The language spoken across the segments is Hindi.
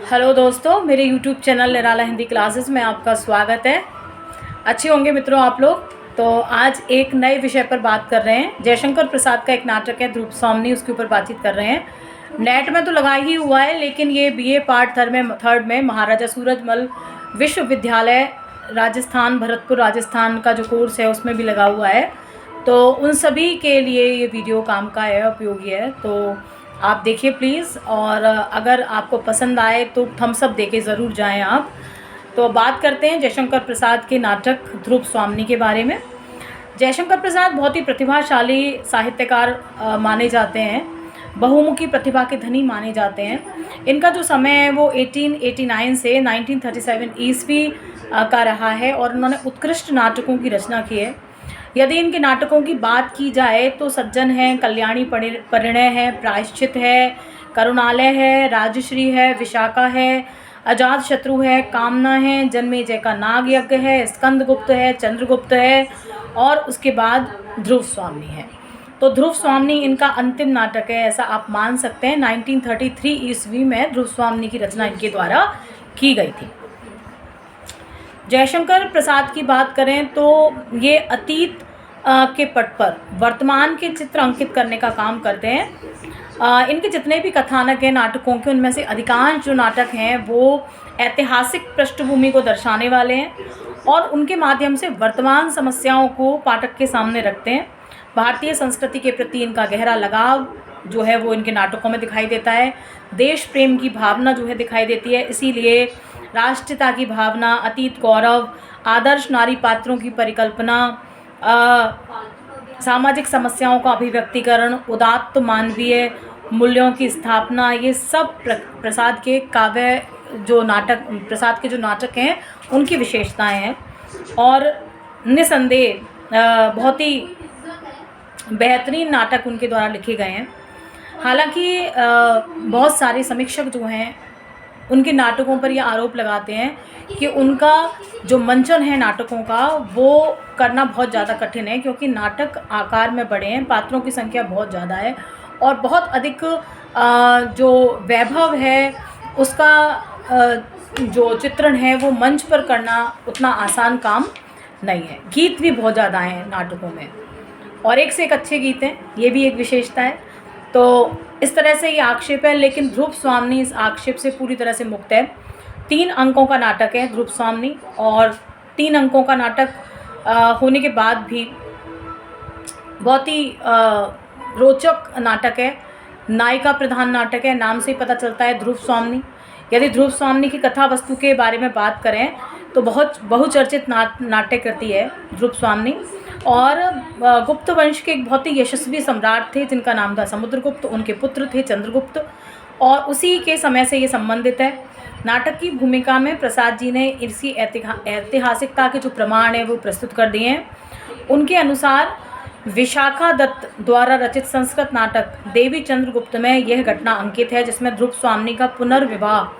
हेलो दोस्तों, मेरे YouTube चैनल निराला हिंदी क्लासेस में आपका स्वागत है। अच्छे होंगे मित्रों आप लोग। तो आज एक नए विषय पर बात कर रहे हैं। जयशंकर प्रसाद का एक नाटक है ध्रुव स्वामिनी, उसके ऊपर बातचीत कर रहे हैं। नेट में तो लगा ही हुआ है, लेकिन ये BA पार्ट थर्ड में महाराजा सूरजमल विश्वविद्यालय राजस्थान, भरतपुर राजस्थान का जो कोर्स है उसमें भी लगा हुआ है। तो उन सभी के लिए ये वीडियो काम का है, उपयोगी है। तो आप देखिए प्लीज़, और अगर आपको पसंद आए तो थम्स अप देके ज़रूर जाएं आप। तो बात करते हैं जयशंकर प्रसाद के नाटक ध्रुव स्वामिनी के बारे में। जयशंकर प्रसाद बहुत ही प्रतिभाशाली साहित्यकार माने जाते हैं, बहुमुखी प्रतिभा के धनी माने जाते हैं। इनका जो समय है वो 1889 से 1937 ईस्वी का रहा है, और उन्होंने उत्कृष्ट नाटकों की रचना की है। यदि इनके नाटकों की बात की जाए तो सज्जन है, कल्याणी परिणय है, प्रायश्चित है, करुणालय है, राजश्री है, विशाखा है, अजात शत्रु है, कामना है, जन्मेजय का नाग यज्ञ है, स्कंदगुप्त है, चंद्रगुप्त है, और उसके बाद ध्रुव स्वामिनी है। तो ध्रुव स्वामिनी इनका अंतिम नाटक है, ऐसा आप मान सकते हैं। 1933 ईस्वी में ध्रुव स्वामिनी की रचना इनके द्वारा की गई थी। जयशंकर प्रसाद की बात करें तो ये अतीत के पट पर वर्तमान के चित्र अंकित करने का काम करते हैं। इनके जितने भी कथानक हैं नाटकों के, उनमें से अधिकांश जो नाटक हैं वो ऐतिहासिक पृष्ठभूमि को दर्शाने वाले हैं, और उनके माध्यम से वर्तमान समस्याओं को पाठक के सामने रखते हैं। भारतीय संस्कृति के प्रति इनका गहरा लगाव जो है वो इनके नाटकों में दिखाई देता है। देश प्रेम की भावना जो है दिखाई देती है, इसीलिए राष्ट्रीयता की भावना, अतीत गौरव, आदर्श नारी पात्रों की परिकल्पना, सामाजिक समस्याओं का अभिव्यक्तिकरण, उदात्त मानवीय मूल्यों की स्थापना, ये सब प्रसाद के प्रसाद के जो नाटक हैं उनकी विशेषताएं हैं। और निसंदेह बहुत ही बेहतरीन नाटक उनके द्वारा लिखे गए हैं। हालांकि बहुत सारे समीक्षक जो हैं उनके नाटकों पर यह आरोप लगाते हैं कि उनका जो मंचन है नाटकों का वो करना बहुत ज़्यादा कठिन है, क्योंकि नाटक आकार में बड़े हैं, पात्रों की संख्या बहुत ज़्यादा है, और बहुत अधिक जो वैभव है उसका जो चित्रण है वो मंच पर करना उतना आसान काम नहीं है। गीत भी बहुत ज़्यादा हैं नाटकों में, और एक से एक अच्छे गीत हैं, ये भी एक विशेषता है। तो इस तरह से ये आक्षेप है, लेकिन ध्रुव स्वामिनी इस आक्षेप से पूरी तरह से मुक्त है। 3 अंकों का नाटक है ध्रुव स्वामिनी, और 3 अंकों का नाटक होने के बाद भी बहुत ही रोचक नाटक है। नायिका प्रधान नाटक है, नाम से ही पता चलता है ध्रुव स्वामिनी। यदि ध्रुव स्वामिनी की कथा वस्तु के बारे में बात करें तो बहुत बहुचर्चित नाट्य कृति है ध्रुव स्वामिनी। और गुप्त वंश के एक बहुत ही यशस्वी सम्राट थे जिनका नाम था समुद्रगुप्त, उनके पुत्र थे चंद्रगुप्त, और उसी के समय से ये संबंधित है। नाटक की भूमिका में प्रसाद जी ने इसी ऐतिहासिकता के जो प्रमाण है वो प्रस्तुत कर दिए हैं। उनके अनुसार विशाखा दत्त द्वारा रचित संस्कृत नाटक देवी चंद्रगुप्त में यह घटना अंकित है, जिसमें ध्रुव स्वामिनी का पुनर्विवाह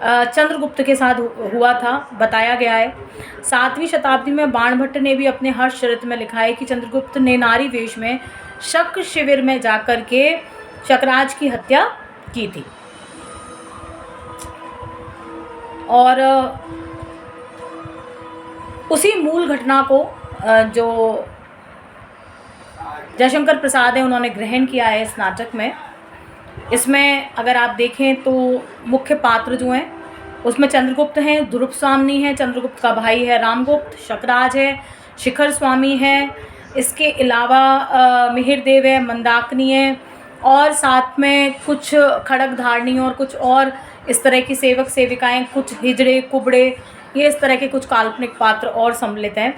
चंद्रगुप्त के साथ हुआ था, बताया गया है। 7वीं शताब्दी में बाणभट्ट ने भी अपने हर्षचरित में लिखा है कि चंद्रगुप्त ने नारी वेश में शक शिविर में जाकर के शकराज की हत्या की थी। और उसी मूल घटना को जो जयशंकर प्रसाद है उन्होंने ग्रहण किया है इस नाटक में। इसमें अगर आप देखें तो मुख्य पात्र जो हैं उसमें चंद्रगुप्त हैं, ध्रुव स्वामिनी है, चंद्रगुप्त का भाई है रामगुप्त, शकराज है, शिखर स्वामी है, इसके अलावा मिहिरदेव है, मंदाकिनी है, और साथ में कुछ खड़गधारणी और कुछ और इस तरह की सेवक सेविकाएं, कुछ हिजड़े कुबड़े, ये इस तरह के कुछ काल्पनिक पात्र और सम्मिलित हैं।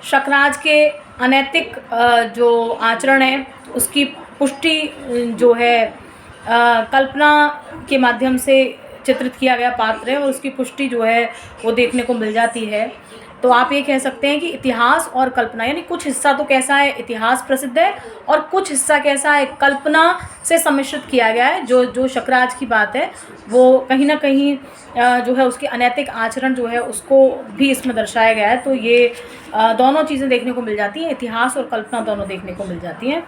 शकराज के अनैतिक जो आचरण है उसकी पुष्टि जो है कल्पना के माध्यम से चित्रित किया गया पात्र है, और उसकी पुष्टि जो है वो देखने को मिल जाती है। तो आप ये कह सकते हैं कि इतिहास और कल्पना, यानी कुछ हिस्सा तो कैसा है इतिहास प्रसिद्ध है और कुछ हिस्सा कैसा है कल्पना से सम्मिश्रित किया गया है। जो शकराज की बात है वो कहीं ना कहीं जो है उसके अनैतिक आचरण जो है उसको भी इसमें दर्शाया गया है। तो ये दोनों चीज़ें देखने को मिल जाती हैं, इतिहास और कल्पना दोनों देखने को मिल जाती हैं।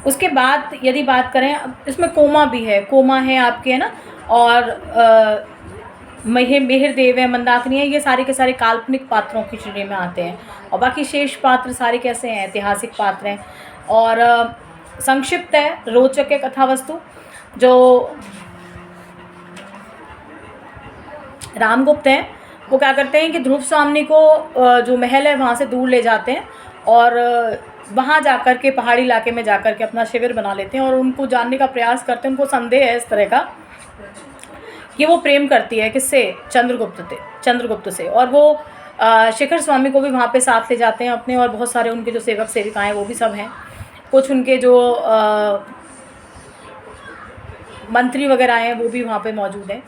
उसके बाद यदि बात करें, अब इसमें कोमा भी है, कोमा है आपके, है ना, और मिहिर देव है, मंदाकिनी है, ये सारे के सारे काल्पनिक पात्रों की श्रेणी में आते हैं। और बाकी शेष पात्र सारे कैसे हैं, ऐतिहासिक पात्र हैं। और संक्षिप्त है, रोचक है कथा वस्तु। जो रामगुप्त हैं वो क्या करते हैं कि ध्रुव स्वामी को जो महल है वहाँ से दूर ले जाते हैं और वहाँ जाकर के पहाड़ी इलाके में जाकर के अपना शिविर बना लेते हैं और उनको जानने का प्रयास करते हैं। उनको संदेह है इस तरह का कि वो प्रेम करती है किससे, चंद्रगुप्त से। और वो शिखर स्वामी को भी वहाँ पे साथ ले जाते हैं अपने, और बहुत सारे उनके जो सेवक सेविकाएँ वो भी सब हैं, कुछ उनके जो मंत्री वगैरह हैं वो भी वहाँ पे मौजूद हैं।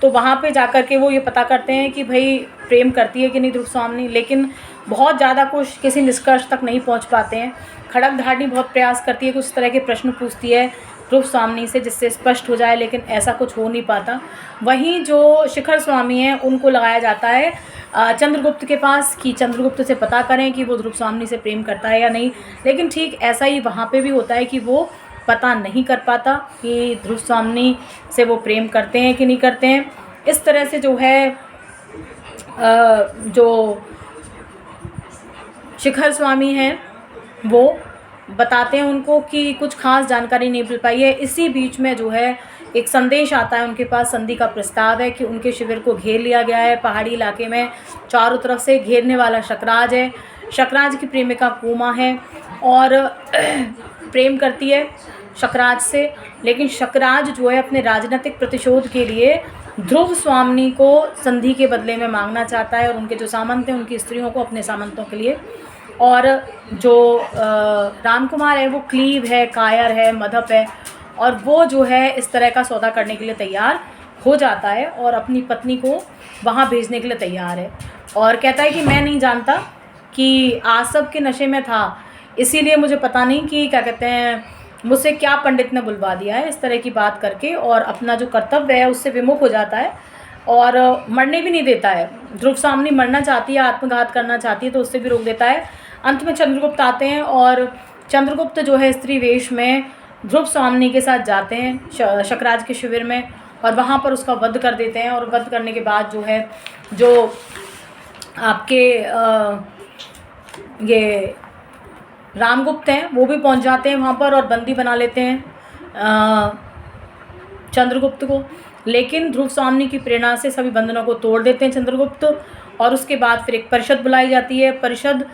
तो वहाँ पे जाकर के वो ये पता करते हैं कि भाई प्रेम करती है कि नहीं ध्रुव स्वामी, लेकिन बहुत ज़्यादा कुछ किसी निष्कर्ष तक नहीं पहुँच पाते हैं। खड़गधारणी बहुत प्रयास करती है, कुछ तरह के प्रश्न पूछती है ध्रुव स्वामी से जिससे स्पष्ट हो जाए, लेकिन ऐसा कुछ हो नहीं पाता। वहीं जो शिखर स्वामी हैं उनको लगाया जाता है चंद्रगुप्त के पास कि चंद्रगुप्त से पता करें कि वो ध्रुव स्वामी से प्रेम करता है या नहीं। लेकिन ठीक ऐसा ही वहाँ पे भी होता है कि वो पता नहीं कर पाता कि ध्रुव स्वामी से वो प्रेम करते हैं कि नहीं करते हैं। इस तरह से जो है जो शिखर स्वामी हैं वो बताते हैं उनको कि कुछ खास जानकारी नहीं मिल पाई है। इसी बीच में जो है एक संदेश आता है उनके पास, संधि का प्रस्ताव है कि उनके शिविर को घेर लिया गया है। पहाड़ी इलाके में चारों तरफ से घेरने वाला शकराज है। शकराज की प्रेमिका कोमा है और प्रेम करती है शकराज से, लेकिन शकराज जो है अपने राजनीतिक प्रतिशोध के लिए ध्रुव स्वामी को संधि के बदले में मांगना चाहता है और उनके जो सामंत हैं उनकी स्त्रियों को अपने सामंतों के लिए। और जो रामकुमार है वो क्लीव है, कायर है, मधप है, और वो जो है इस तरह का सौदा करने के लिए तैयार हो जाता है और अपनी पत्नी को वहाँ भेजने के लिए तैयार है। और कहता है कि मैं नहीं जानता कि आसब के नशे में था, इसीलिए मुझे पता नहीं कि क्या कहते हैं मुझसे क्या पंडित ने बुलवा दिया है, इस तरह की बात करके, और अपना जो कर्तव्य है उससे विमुख हो जाता है और मरने भी नहीं देता है। ध्रुव स्वामी मरना चाहती है, आत्मघात करना चाहती है, तो उससे भी रोक देता है। अंत में चंद्रगुप्त आते हैं और चंद्रगुप्त जो है स्त्री वेश में ध्रुव स्वामी के साथ जाते हैं शकराज के शिविर में और वहाँ पर उसका वध कर देते हैं। और वध करने के बाद जो है जो आपके ये रामगुप्त हैं वो भी पहुंच जाते हैं वहाँ पर और बंदी बना लेते हैं चंद्रगुप्त को। लेकिन ध्रुव स्वामी की प्रेरणा से सभी बंधनों को तोड़ देते हैं चंद्रगुप्त, और उसके बाद फिर एक परिषद बुलाई जाती है। परिषद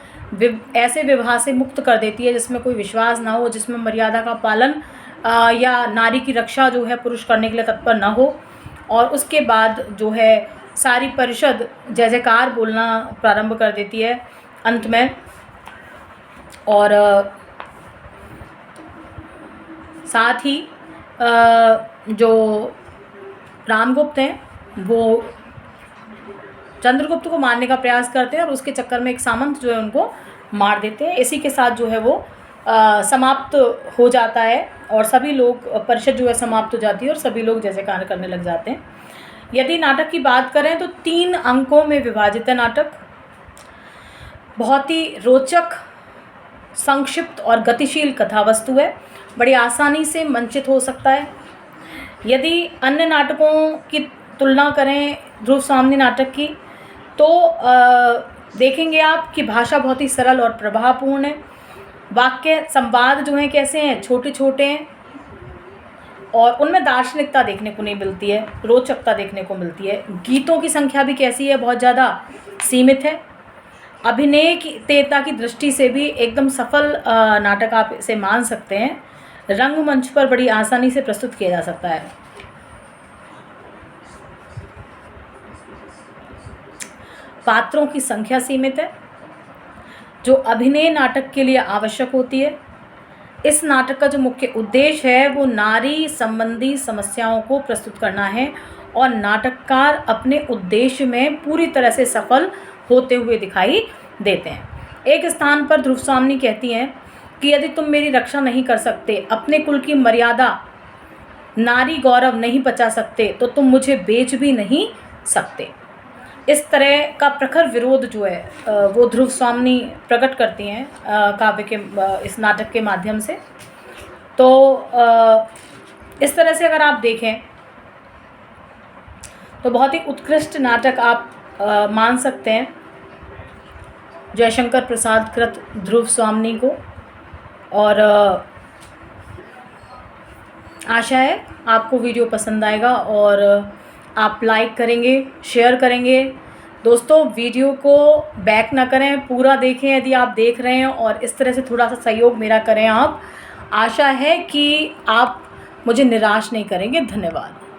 ऐसे विवाह से मुक्त कर देती है जिसमें कोई विश्वास ना हो, जिसमें मर्यादा का पालन या नारी की रक्षा जो है पुरुष करने के लिए तत्पर ना हो। और उसके बाद जो है सारी परिषद जय जयकार बोलना प्रारंभ कर देती है अंत में। और साथ ही जो रामगुप्त हैं वो चंद्रगुप्त को मारने का प्रयास करते हैं और उसके चक्कर में एक सामंत जो है उनको मार देते हैं। इसी के साथ जो है वो समाप्त हो जाता है और सभी लोग, परिषद जो है समाप्त हो जाती है और सभी लोग जैसे कार्य करने लग जाते हैं। यदि नाटक की बात करें तो 3 अंकों में विभाजित है नाटक। बहुत ही रोचक, संक्षिप्त और गतिशील कथा वस्तु है, बड़ी आसानी से मंचित हो सकता है। यदि अन्य नाटकों की तुलना करें ध्रुव स्वामी नाटक की तो देखेंगे आप कि भाषा बहुत ही सरल और प्रभावपूर्ण है। वाक्य संवाद जो हैं कैसे हैं, छोटे छोटे हैं और उनमें दार्शनिकता देखने को नहीं मिलती है, रोचकता देखने को मिलती है। गीतों की संख्या भी कैसी है, बहुत ज़्यादा सीमित है। अभिनेयता की दृष्टि से भी एकदम सफल नाटक आप इसे मान सकते हैं। रंगमंच पर बड़ी आसानी से प्रस्तुत किया जा सकता है। पात्रों की संख्या सीमित है जो अभिनय नाटक के लिए आवश्यक होती है। इस नाटक का जो मुख्य उद्देश्य है वो नारी संबंधी समस्याओं को प्रस्तुत करना है और नाटककार अपने उद्देश्य में पूरी तरह से सफल होते हुए दिखाई देते हैं। एक स्थान पर ध्रुव स्वामी कहती हैं कि यदि तुम मेरी रक्षा नहीं कर सकते, अपने कुल की मर्यादा, नारी गौरव नहीं बचा सकते, तो तुम मुझे बेच भी नहीं सकते। इस तरह का प्रखर विरोध जो है वो ध्रुव स्वामी प्रकट करती हैं काव्य के इस नाटक के माध्यम से। तो इस तरह से अगर आप देखें तो बहुत ही उत्कृष्ट नाटक आप मान सकते हैं जयशंकर प्रसाद कृत ध्रुव स्वामी को। और आशा है आपको वीडियो पसंद आएगा और आप लाइक करेंगे, शेयर करेंगे। दोस्तों वीडियो को बैक ना करें, पूरा देखें यदि आप देख रहे हैं, और इस तरह से थोड़ा सा सहयोग मेरा करें आप। आशा है कि आप मुझे निराश नहीं करेंगे। धन्यवाद।